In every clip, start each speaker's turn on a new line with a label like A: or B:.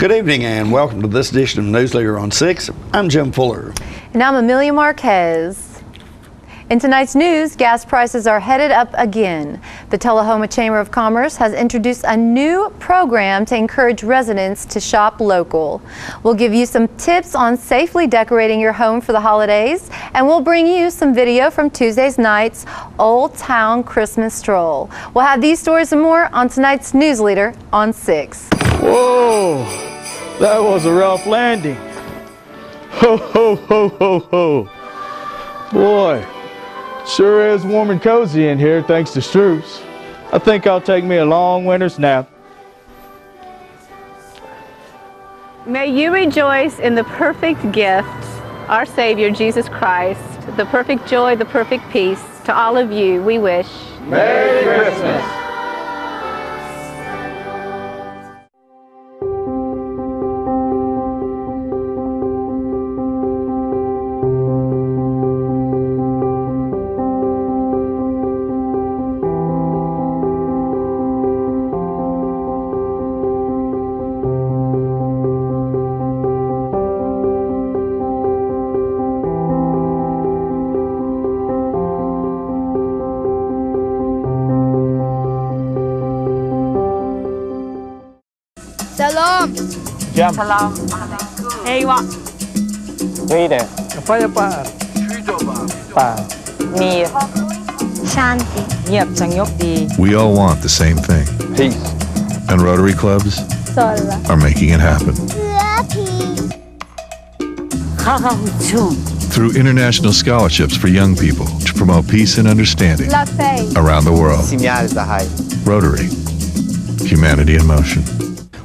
A: Good evening and welcome to this edition of Newsleader on 6. I'm Jim Fuller.
B: And I'm Amelia Marquez. In tonight's news, gas prices are headed up again. The Tullahoma Chamber of Commerce has introduced a new program to encourage residents to shop local. We'll give you some tips on safely decorating your home for the holidays, and we'll bring you some video from Tuesday's night's Old Town Christmas Stroll. We'll have these stories and more on tonight's Newsleader on 6.
C: Whoa, that was a rough landing. Ho, ho, ho, ho, ho. Boy, sure is warm and cozy in here thanks to Struce. I think I'll take me a long winter's nap.
D: May you rejoice in the perfect gift, our Savior, Jesus Christ, the perfect joy, the perfect peace. To all of you, we wish
C: Merry Christmas.
E: Salam.
C: Jam.
D: Salam. Ewa.
C: Rita. Apa pa? Pa.
D: Mir.
E: Shanti.
D: Nhiệt sang nhóc đi.
F: We all want the same thing.
C: Peace.
F: And Rotary clubs
E: Sola.
F: are making it happen.
E: Lucky.
F: Through international scholarships for young people to promote peace and understanding
E: La Fay.
F: around the world. Rotary. Humanity in motion.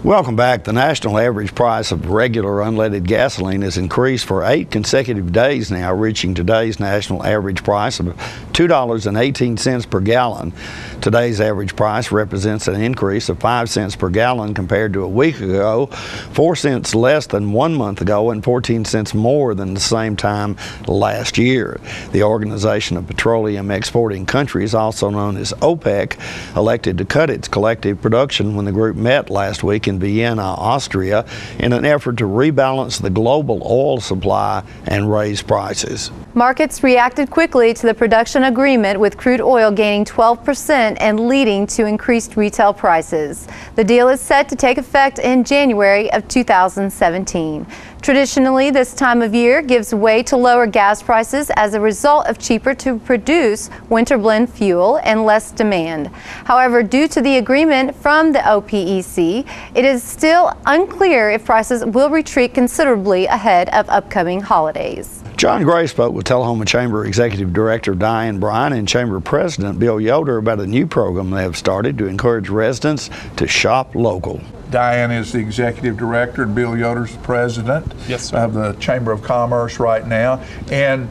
A: Welcome back. The national average price of regular unleaded gasoline has increased for 8 consecutive days now, reaching today's national average price of $2.18 per gallon. Today's average price represents an increase of 5 cents per gallon compared to a week ago, 4 cents less than 1 month ago, and 14 cents more than the same time last year. The Organization of Petroleum Exporting Countries, also known as OPEC, elected to cut its collective production when the group met last week in Vienna, Austria, in an effort to rebalance the global oil supply and raise prices.
B: Markets reacted quickly to the production agreement, with crude oil gaining 12% and leading to increased retail prices. The deal is set to take effect in January of 2017. Traditionally, this time of year gives way to lower gas prices as a result of cheaper to produce winter blend fuel and less demand. However, due to the agreement from the OPEC, it is still unclear if prices will retreat considerably ahead of upcoming holidays.
A: John Gray spoke with Tullahoma Chamber Executive Director Diane Bryan and Chamber President Bill Yoder about a new program they have started to encourage residents to shop local.
G: Diane is the executive director and Bill Yoder's the president of the Chamber of Commerce right now. And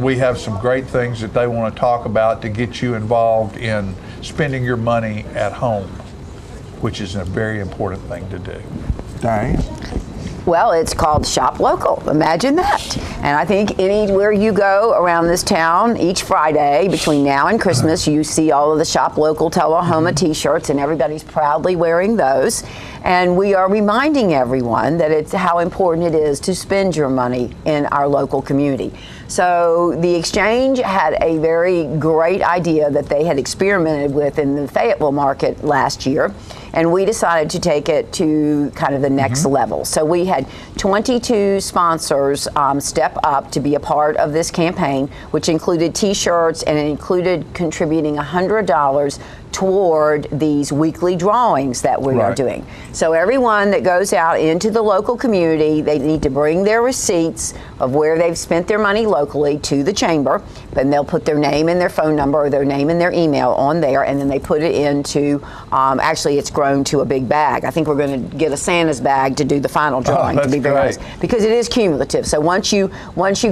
G: we have some great things that they want to talk about to get you involved in spending your money at home, which is a very important thing to do. Diane?
H: Well, it's called Shop Local. Imagine that. And I think anywhere you go around this town, each Friday between now and Christmas, you see all of the Shop Local Tullahoma t-shirts, and everybody's proudly wearing those. And we are reminding everyone that it's how important it is to spend your money in our local community. So the exchange had a very great idea that they had experimented with in the Fayetteville market last year, and we decided to take it to kind of the next level. So we had 22 sponsors step up to be a part of this campaign, which included t-shirts, and it included contributing $100 toward these weekly drawings that we are doing. So everyone that goes out into the local community, they need to bring their receipts of where they've spent their money locally to the chamber, and they'll put their name and their phone number, or their name and their email on there, and then they put it into, actually it's grown to a big bag. I think we're going to get a Santa's bag to do the final drawing, to be very honest, because it is cumulative. So once you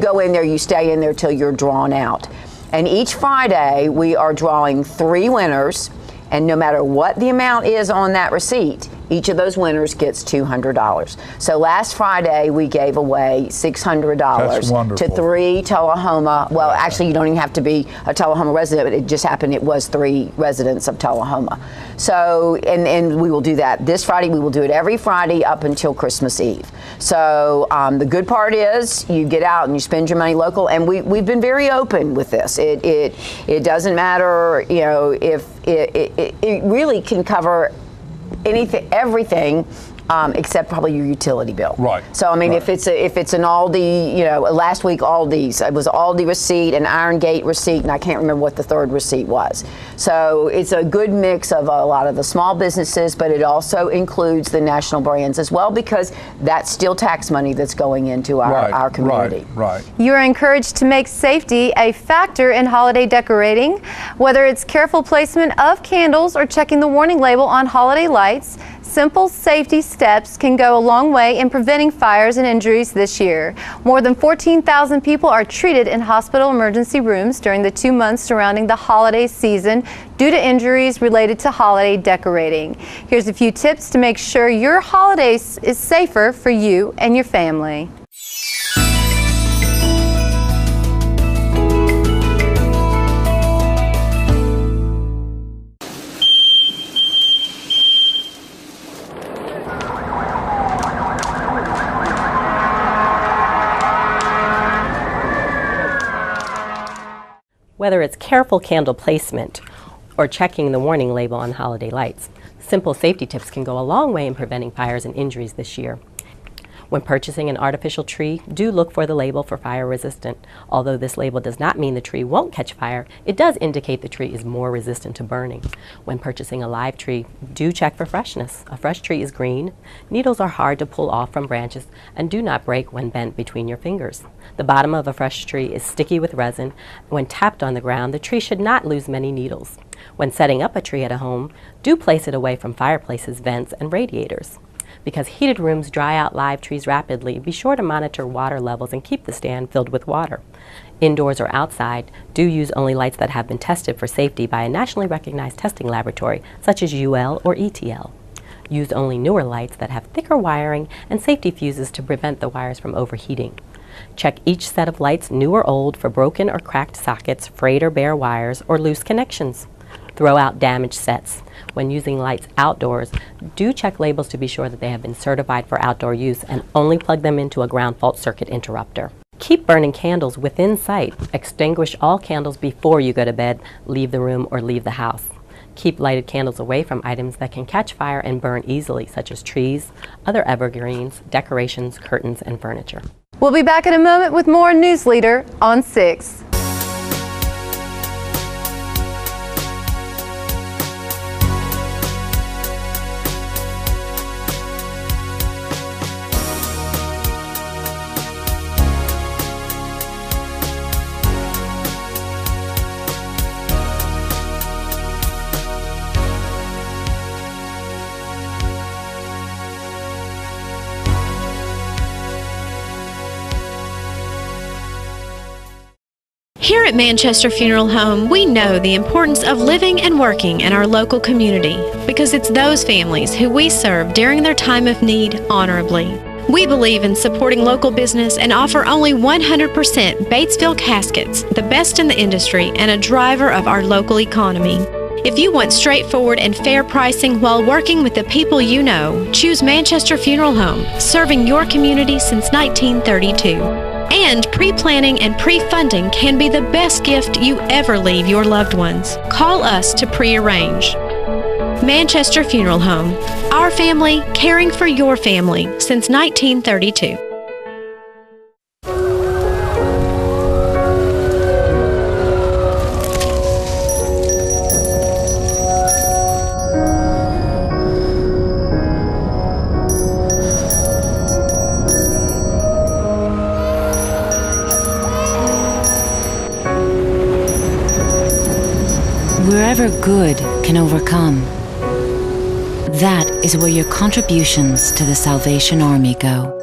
H: go in there, you stay in there till you're drawn out. And each Friday, we are drawing 3 winners, and no matter what the amount is on that receipt, Each of those winners gets $200. So last Friday we gave away $600
G: That's wonderful.
H: to 3 Tullahoma. Well, actually, you don't even have to be a Tullahoma resident, but it just happened it was 3 residents of Tullahoma. So, and we will do that this Friday. We will do it every Friday up until Christmas Eve. So the good part is you get out and you spend your money local, and we've been very open with this. It doesn't matter, you know, if it really can cover anything, everything. Except probably your utility bill.
G: Right.
H: So I mean,
G: right.
H: if it's an Aldi, you know, last week Aldi's, it was Aldi receipt, an Iron Gate receipt, and I can't remember what the third receipt was. So it's a good mix of a lot of the small businesses, but it also includes the national brands as well, because that's still tax money that's going into our community.
G: Right.
B: You are encouraged to make safety a factor in holiday decorating, whether it's careful placement of candles or checking the warning label on holiday lights. Simple safety steps can go a long way in preventing fires and injuries this year. More than 14,000 people are treated in hospital emergency rooms during the 2 months surrounding the holiday season due to injuries related to holiday decorating. Here's a few tips to make sure your holiday is safer for you and your family.
I: Whether it's careful candle placement or checking the warning label on holiday lights, simple safety tips can go a long way in preventing fires and injuries this year. When purchasing an artificial tree, do look for the label for fire resistant. Although this label does not mean the tree won't catch fire, it does indicate the tree is more resistant to burning. When purchasing a live tree, do check for freshness. A fresh tree is green, needles are hard to pull off from branches, and do not break when bent between your fingers. The bottom of a fresh tree is sticky with resin. When tapped on the ground, the tree should not lose many needles. When setting up a tree at a home, do place it away from fireplaces, vents, and radiators. Because heated rooms dry out live trees rapidly, be sure to monitor water levels and keep the stand filled with water. Indoors or outside, do use only lights that have been tested for safety by a nationally recognized testing laboratory, such as UL or ETL. Use only newer lights that have thicker wiring and safety fuses to prevent the wires from overheating. Check each set of lights, new or old, for broken or cracked sockets, frayed or bare wires, or loose connections. Throw out damaged sets. When using lights outdoors, do check labels to be sure that they have been certified for outdoor use, and only plug them into a ground fault circuit interrupter. Keep burning candles within sight. Extinguish all candles before you go to bed, leave the room, or leave the house. Keep lighted candles away from items that can catch fire and burn easily, such as trees, other evergreens, decorations, curtains, and furniture.
B: We'll be back in a moment with more Newsleader on 6.
J: Here at Manchester Funeral Home, we know the importance of living and working in our local community because it's those families who we serve during their time of need honorably. We believe in supporting local business and offer only 100% Batesville caskets, the best in the industry and a driver of our local economy. If you want straightforward and fair pricing while working with the people you know, choose Manchester Funeral Home, serving your community since 1932. And pre-planning and pre-funding can be the best gift you ever leave your loved ones. Call us to pre-arrange. Manchester Funeral Home. Our family, caring for your family since 1932.
K: Wherever good can overcome, that is where your contributions to the Salvation Army go.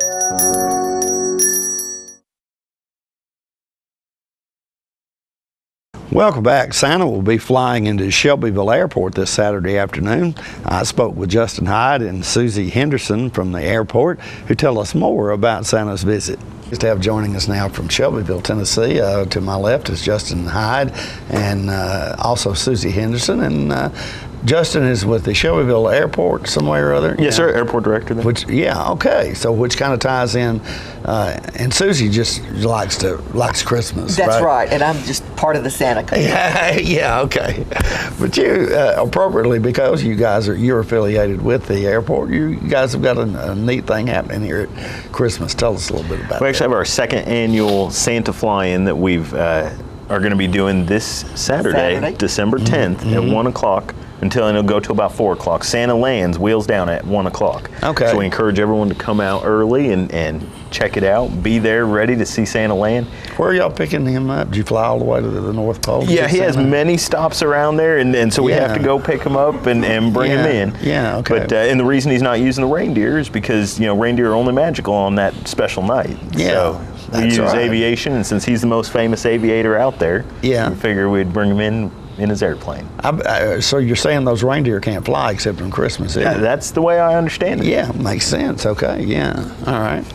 A: Welcome back. Santa will be flying into Shelbyville Airport this Saturday afternoon. I spoke with Justin Hyde and Susie Henderson from the airport, who tell us more about Santa's visit. Just have joining us now from Shelbyville, Tennessee. To my left is Justin Hyde and also Susie Henderson. And Justin is with the Shelbyville Airport somewhere or other?
L: Yes, sir, airport director there.
A: Which, yeah, okay. So which kind of ties in, and Susie just likes Christmas.
M: That's right, and I'm just part of the Santa community.
A: Yeah, okay. But you, appropriately, because you're affiliated with the airport, you guys have got a neat thing happening here at Christmas. Tell us a little bit about that.
L: We actually have our second annual Santa fly-in that we've are going to be doing this Saturday. December 10th at 1 o'clock. Until it'll go to about 4 o'clock. Santa lands wheels down at 1 o'clock.
A: Okay.
L: So we encourage everyone to come out early and check it out. Be there ready to see Santa land.
A: Where are y'all picking him up? Did you fly all the way to the North Pole?
L: Yeah, he has many stops around there, and so we have to go pick him up and bring him in.
A: Yeah, okay.
L: But and the reason he's not using the reindeer is because reindeer are only magical on that special night.
A: Yeah.
L: So we use aviation, and since he's the most famous aviator out there, we figure we'd bring him in his airplane.
A: So you're saying those reindeer can't fly except on Christmas?
L: Yeah, that's the way I understand it.
A: Yeah, makes sense. Okay, yeah, all right.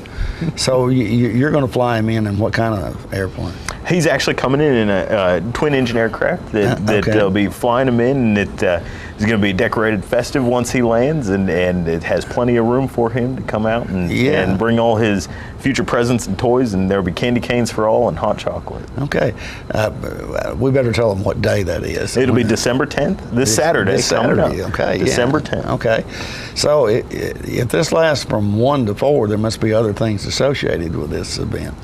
A: So you're going to fly him in what kind of airplane?
L: He's actually coming in a twin-engine aircraft that they'll be flying him in, and it is going to be decorated festive once he lands, and it has plenty of room for him to come out and bring all his future presents and toys, and there'll be candy canes for all and hot chocolate.
A: Okay. We better tell them what day that is.
L: It'll be December 10th, this Saturday.
A: This Saturday, okay.
L: December 10th.
A: Okay. So if this lasts from 1 to 4, there must be other things associated with this event.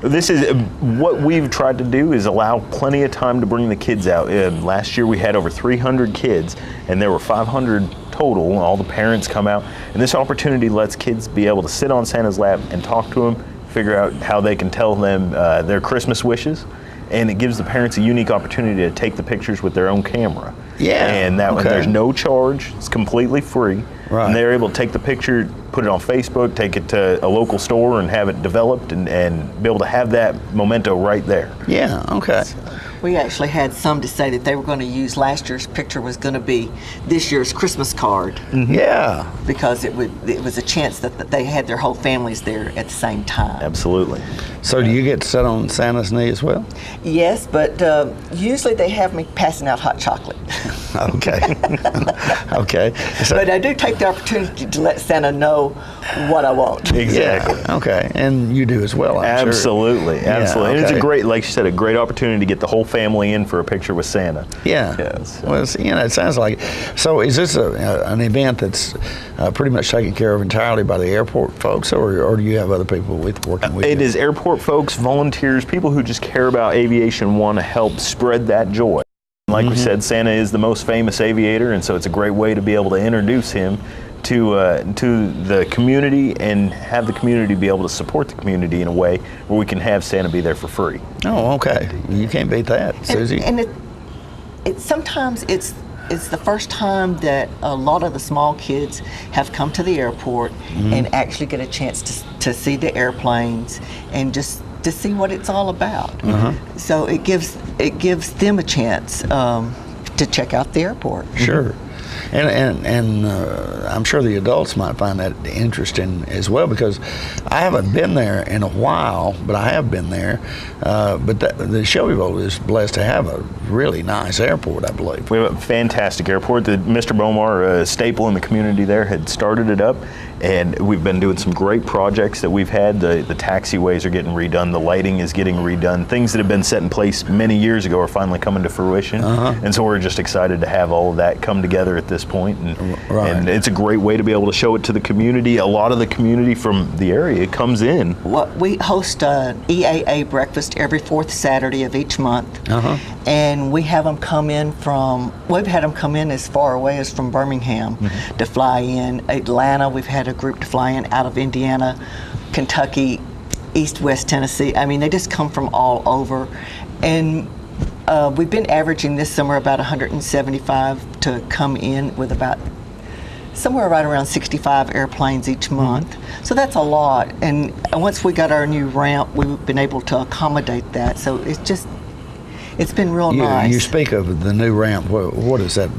L: This is what we've tried to do is allow plenty of time to bring the kids out. Last year we had over 300 kids, and there were 500 total. All the parents come out, and this opportunity lets kids be able to sit on Santa's lap and talk to him, figure out how they can tell them their Christmas wishes, and it gives the parents a unique opportunity to take the pictures with their own camera.
A: Yeah.
L: And there's no charge. It's completely free.
A: Right.
L: And they're able to take the picture, put it on Facebook, take it to a local store and have it developed and be able to have that memento right there.
A: Yeah, okay.
M: We actually had some to say that they were going to use last year's picture was going to be this year's Christmas card.
A: Mm-hmm. Yeah.
M: Because it was a chance that they had their whole families there at the same time.
L: Absolutely.
A: So do you get to sit on Santa's knee as well?
M: Yes, but usually they have me passing out hot chocolate.
A: Okay. Okay. So,
M: but I do take the opportunity to let Santa know what I want.
L: Exactly.
A: Yeah, okay. And you do as well, I'm
L: Absolutely.
A: sure.
L: Absolutely.
A: Yeah,
L: And it's
A: okay.
L: a great, like you said, a great opportunity to get the whole family in for a picture with Santa.
A: Yeah.
L: Yes.
A: Well, it sounds like. So is this an event that's pretty much taken care of entirely by the airport folks, or do you have other people working with you?
L: It is airport folks, volunteers, people who just care about aviation, want to help spread that joy. Like we said, Santa is the most famous aviator, and so it's a great way to be able to introduce him to the community and have the community be able to support the community in a way where we can have Santa be there for free.
A: Oh, okay. You can't beat that, Susie.
M: And sometimes it's the first time that a lot of the small kids have come to the airport and actually get a chance to see the airplanes and just to see what it's all about. So it gives them a chance to check out the airport.
A: Sure. And I'm sure the adults might find that interesting as well, because I haven't been there in a while, but I have been there. But the Shelbyville is blessed to have a really nice airport, I believe.
L: We have a fantastic airport. Mr. Bomar, a staple in the community there, had started it up, and we've been doing some great projects that we've had. The taxiways are getting redone, the lighting is getting redone. Things that have been set in place many years ago are finally coming to fruition, and so we're just excited to have all of that come together at this point. And it's a great way to be able to show it to the community. A lot of the community from the area comes in.
M: We host an EAA breakfast every fourth Saturday of each month, and we have them come in we've had them come in as far away as from Birmingham to fly in. Atlanta, we've had a group to fly in out of Indiana, Kentucky, East-West Tennessee. I mean, they just come from all over. And we've been averaging this summer about 175 to come in with about somewhere right around 65 airplanes each month. So that's a lot. And once we got our new ramp, we've been able to accommodate that. So it's it's been real
A: You
M: nice.
A: speak of the new ramp. What is that?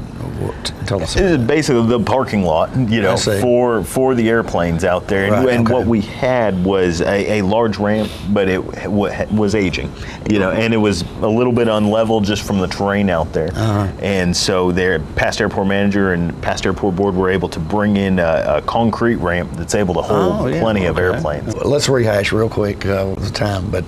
A: Tell us.
L: It is basically the parking lot, for the airplanes out there. And what we had was a large ramp, but it was aging, and it was a little bit unlevel just from the terrain out there. And so their past airport manager and past airport board were able to bring in a concrete ramp that's able to hold plenty of airplanes.
A: Let's rehash real quick the time, but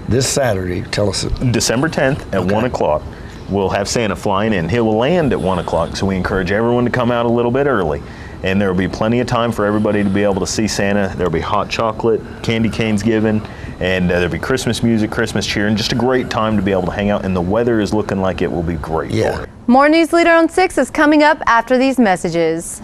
A: this Saturday, tell us.
L: December 10th at 1 o'clock. We'll have Santa flying in. He will land at 1 o'clock, so we encourage everyone to come out a little bit early. And there will be plenty of time for everybody to be able to see Santa. There will be hot chocolate, candy canes given, and there'll be Christmas music, Christmas cheer, and just a great time to be able to hang out. And the weather is looking like it will be great for it.
B: More Newsleader on 6 is coming up after these messages.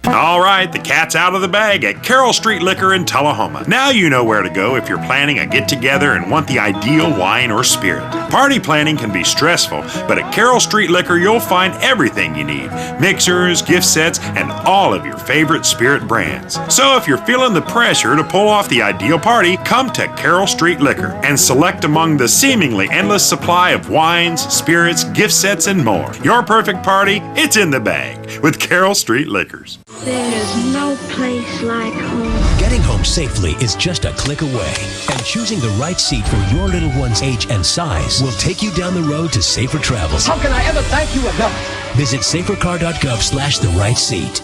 N: All right, the cat's out of the bag at Carroll Street Liquor in Tullahoma. Now you know where to go if you're planning a get-together and want the ideal wine or spirit. Party planning can be stressful, but at Carroll Street Liquor you'll find everything you need. Mixers, gift sets, and all of your favorite spirit brands. So if you're feeling the pressure to pull off the ideal party, come to Carroll Street Liquor and select among the seemingly endless supply of wines, spirits, gift sets, and more. Your perfect party, it's in the bag with Carroll Street Liquors.
O: There's no place like home. Getting home safely is just a click away. And choosing the right seat for your little one's age and size will take you down the road to safer travels.
P: How can I ever thank you enough?
O: Visit safercar.gov/the-right-seat.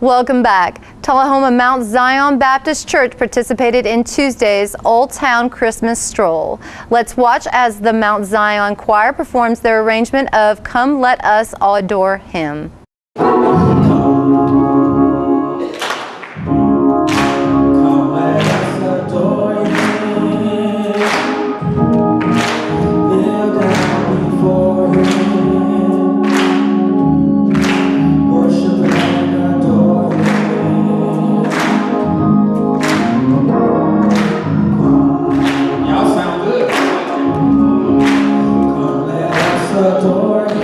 B: Welcome back. Tullahoma Mount Zion Baptist Church participated in Tuesday's Old Town Christmas Stroll. Let's watch as the Mount Zion Choir performs their arrangement of Come Let Us Adore Him.
P: Adore Him.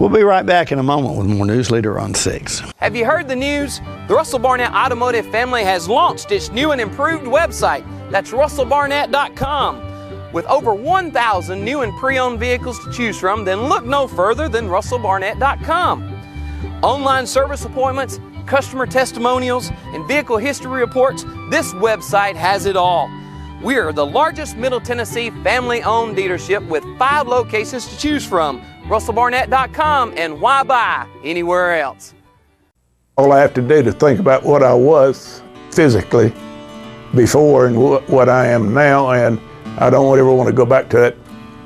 A: We'll be right back in a moment with more Newsleader on 6.
P: Have you heard the news? The Russell Barnett Automotive family has launched its new and improved website. That's russellbarnett.com. With over 1,000 new and pre-owned vehicles to choose from, then look no further than russellbarnett.com. Online service appointments, customer testimonials, and vehicle history reports, this website has it all. We are the largest Middle Tennessee family-owned dealership with 5 locations to choose from. russellbarnett.com, and why buy anywhere else?
Q: All I have to do to think about what I was physically before and what I am now, and I don't ever want to go back to that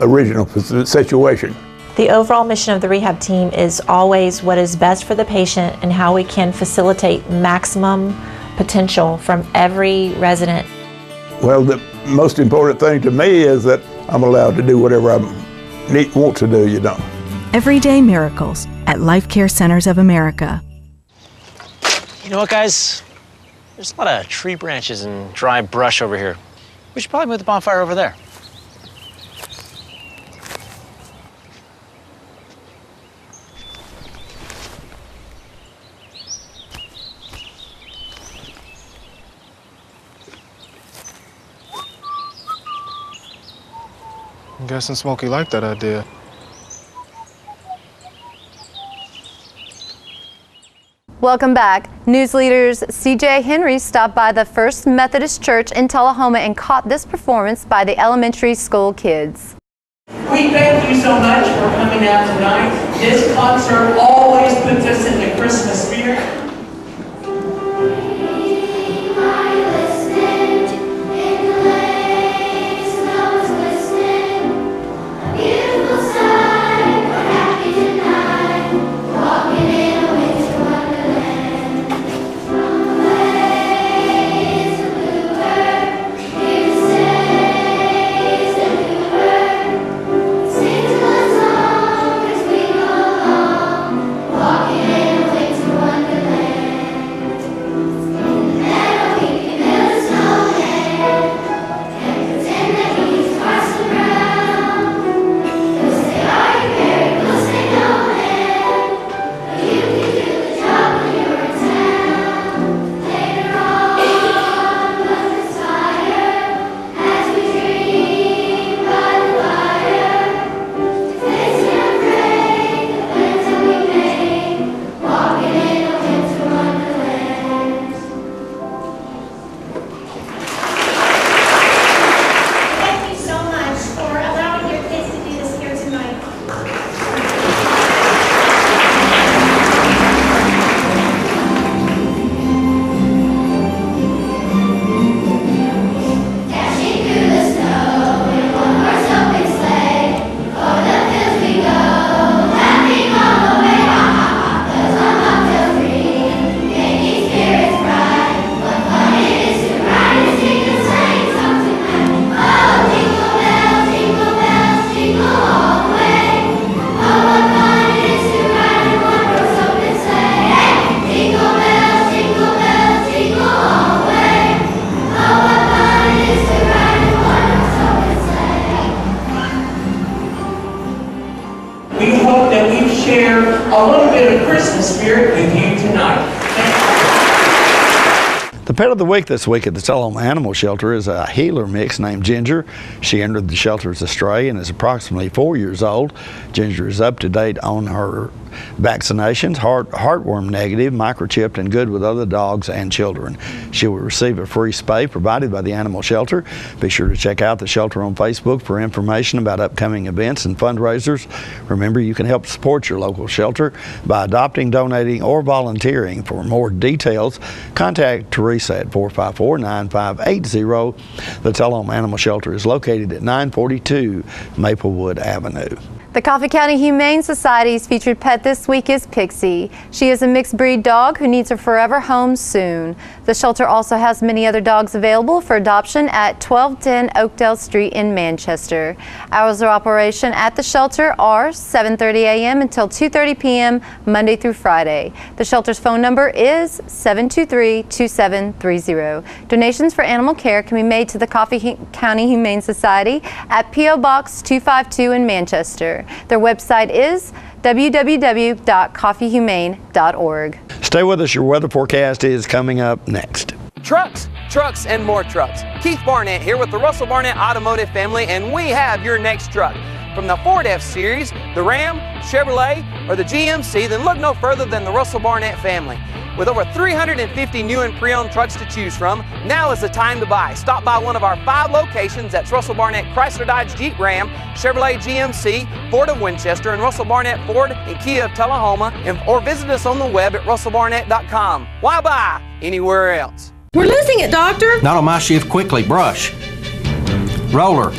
Q: original situation.
R: The overall mission of the rehab team is always what is best for the patient and how we can facilitate maximum potential from every resident.
Q: Well, the most important thing to me is that I'm allowed to do whatever I want to do,
S: Everyday miracles at Life Care Centers of America.
T: You know what, guys? There's a lot of tree branches and dry brush over here. We should probably move the bonfire over there.
U: I'm guessing Smokey liked that idea.
B: Welcome back. Newsleader's CJ Henry stopped by the First Methodist Church in Tullahoma and caught this performance by the elementary school kids.
V: We thank you so much for coming out tonight. This concert always puts us in the Christmas spirit. a little bit of Christmas spirit with you tonight.
A: The pet of the week this week at the Tullahoma Animal Shelter is a heeler mix named Ginger. She entered the shelter as a stray and is approximately 4 years old. Ginger is up to date on her vaccinations, heartworm negative, microchipped, and good with other dogs and children. She will receive a free spay provided by the animal shelter. Be sure to check out the shelter on Facebook for information about upcoming events and fundraisers. Remember, you can help support your local shelter by adopting, donating, or volunteering. For more details, contact Teresa at 454-9580. The Tullahoma Animal Shelter is located at 942 Maplewood Avenue.
B: The Coffee County Humane Society's featured pet this week is Pixie. She is a mixed breed dog who needs a forever home soon. The shelter also has many other dogs available for adoption at 1210 Oakdale Street in Manchester. Hours of operation at the shelter are 7:30 a.m. until 2:30 p.m. Monday through Friday. The shelter's phone number is 723-2730. Donations for animal care can be made to the Coffee County Humane Society at P.O. Box 252 in Manchester. Their website is www.coffeehumane.org.
A: Stay with us. Your weather forecast is coming up next.
P: Trucks, trucks, and more trucks. Keith Barnett here with the Russell Barnett Automotive family, and we have your next truck. From the Ford F-Series, the Ram, Chevrolet, or the GMC, then look no further than the Russell Barnett family. With over 350 new and pre-owned trucks to choose from, now is the time to buy. Stop by one of our 5 locations. That's Russell Barnett Chrysler Dodge Jeep Ram, Chevrolet GMC, Ford of Winchester, and Russell Barnett Ford and Kia of Tullahoma, or visit us on the web at russellbarnett.com. Why buy anywhere else?
C: We're losing it, Doctor.
D: Not on my shift. Quickly, brush. Roller.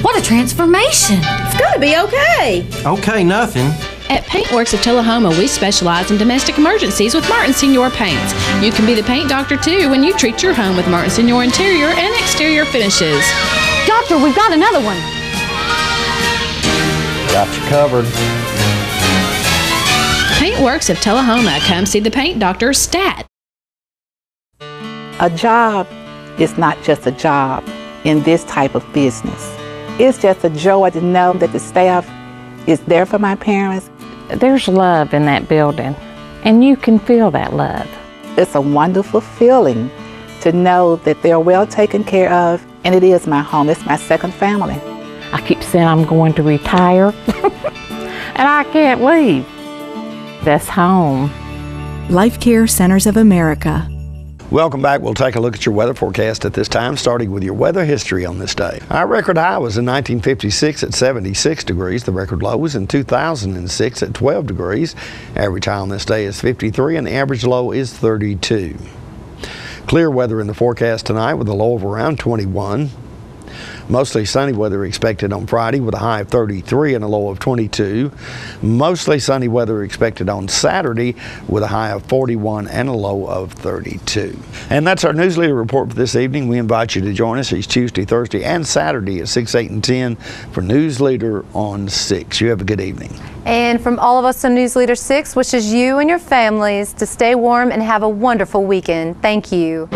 C: What a transformation. It's gotta be okay.
D: Okay, nothing.
W: At Paintworks of Tullahoma, we specialize in domestic emergencies with Martin Senior Paints. You can be the paint doctor too when you treat your home with Martin Senior interior and exterior finishes.
C: Doctor, we've got another one.
D: Got you covered.
W: Paintworks of Tullahoma. Come see the paint doctor, Stat.
X: A job is not just a job in this type of business. It's just a joy to know that the staff is there for my parents.
Y: There's love in that building, and you can feel that love.
X: It's a wonderful feeling to know that they're well taken care of, and it is my home. It's my second family.
Y: I keep saying I'm going to retire, and I can't leave. That's home.
S: Life Care Centers of America.
A: Welcome back. We'll take a look at your weather forecast at this time, starting with your weather history on this day. Our record high was in 1956 at 76 degrees. The record low was in 2006 at 12 degrees. Average high on this day is 53 and the average low is 32. Clear weather in the forecast tonight with a low of around 21. Mostly sunny weather expected on Friday with a high of 33 and a low of 22. Mostly sunny weather expected on Saturday with a high of 41 and a low of 32. And that's our Newsleader report for this evening. We invite you to join us each Tuesday, Thursday, and Saturday at 6, 8, and 10 for Newsleader on 6. You have a good evening.
B: And from all of us on Newsleader 6 wishes you and your families to stay warm and have a wonderful weekend. Thank you.